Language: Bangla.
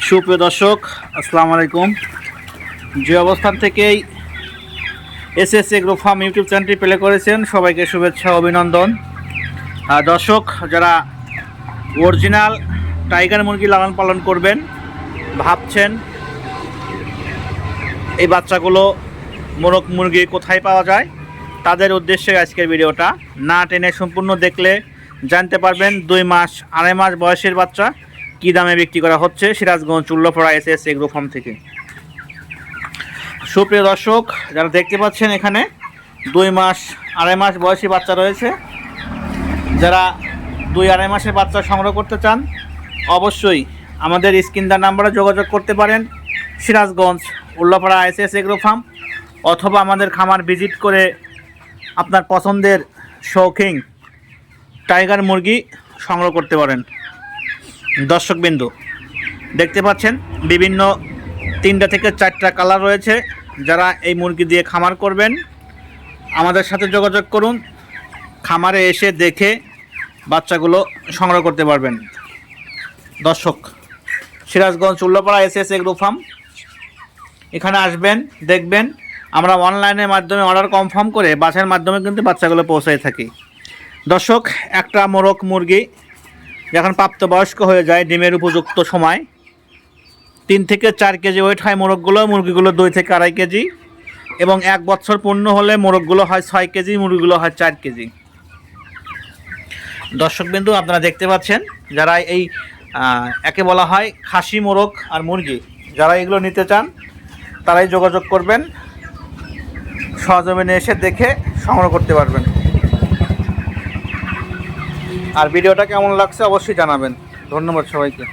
সুপ্রিয় দর্শক, আসসালামু আলাইকুম। যে অবস্থান থেকেই এসএস এগ্রো ফার্ম ইউটিউব চ্যানেলটি প্লে করেছেন, সবাইকে শুভেচ্ছা অভিনন্দন। দর্শক, যারা অরিজিনাল টাইগার মুরগি লালন পালন করবেন ভাবছেন, এই বাচ্চাগুলো মোরগ মুরগি কোথায় পাওয়া যায়, তাদের উদ্দেশ্যে আজকের ভিডিওটা। না টেনে সম্পূর্ণ দেখলে জানতে পারবেন 2 মাস 2.5 মাস বয়সের বাচ্চা কী দামে বিক্রি করা হচ্ছে Sirajganj Ullapara SS agro farm থেকে। সুপ্রিয় দর্শক, যারা দেখতে পাচ্ছেন এখানে 2 মাস 2.5 মাস বয়সী বাচ্চা রয়েছে। যারা 2-2.5 মাসের বাচ্চা সংগ্রহ করতে চান অবশ্যই আমাদের স্ক্রিন দেওয়া নাম্বারে যোগাযোগ করতে পারেন। Sirajganj Ullapara SS agro farm, অথবা আমাদের খামার ভিজিট করে আপনার পছন্দের শৌখিন টাইগার মুরগি সংগ্রহ করতে পারেন। দর্শকবিন্দু, দেখতে পাচ্ছেন বিভিন্ন 3টা থেকে 4টা কালার রয়েছে। যারা এই মুরগি দিয়ে খামার করবেন আমাদের সাথে যোগাযোগ করুন, খামারে এসে দেখে বাচ্চাগুলো সংগ্রহ করতে পারবেন। দর্শক, Sirajganj Ullapara SS agro farm, এখানে আসবেন, দেখবেন। আমরা অনলাইনের মাধ্যমে অর্ডার কনফার্ম করে বাসার মাধ্যমে কিন্তু বাচ্চাগুলো পৌঁছায় থাকি। দর্শক, একটা মোরগ মুরগি যখন প্রাপ্তবয়স্ক হয়ে যায়, ডিমের উপযুক্ত সময় 3 থেকে 4 কেজি ওয়েট হয় মুরগিগুলো 2 থেকে 2.5 কেজি, এবং 1 বছর পূর্ণ হলে মোরগগুলো হয় 6 কেজি, মুরগিগুলো হয় 4 কেজি। দর্শকবিন্দু, আপনারা দেখতে পাচ্ছেন, যারা এই একে বলা হয় খাসি মোরগ আর মুরগি, যারা এগুলো নিতে চান তারাই যোগাযোগ করবেন, সরজমিনে এসে দেখে সংগ্রহ করতে পারবেন। আর ভিডিওটা কেমন লাগছে অবশ্যই জানাবেন। ধন্যবাদ সবাইকে।